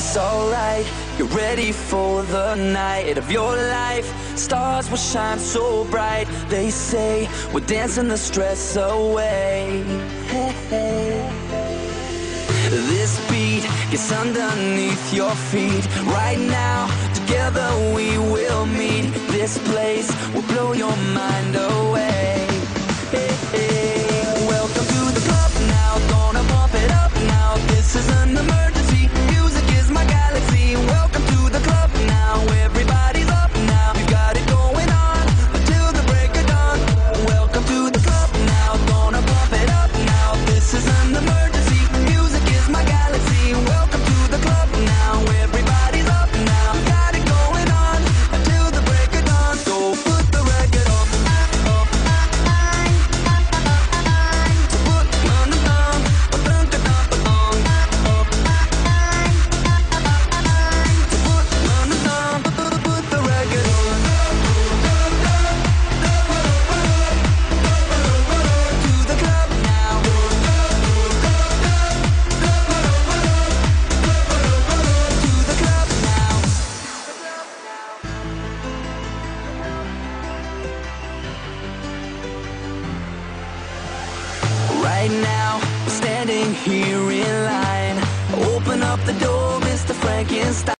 it's alright. You're ready for the night of your life. Stars will shine so bright. They say we're dancing the stress away. Hey, hey. This beat gets underneath your feet. Right now, together we will meet. This place will blow your mind away. Hey, hey. Welcome to the club now, gonna bump it up now. This is an emergency, music is my galaxy. Welcome to the club now, everybody's up now. We've got it going on until the break of dawn. Welcome to the club now, gonna bump it up now. This is an emergency, music is my galaxy. Welcome to the club now, everybody's up now. We've got it going on until the break of dawn. So put the record on. Right now, we're standing here in line. Open up the door, Mr. Frankenstein.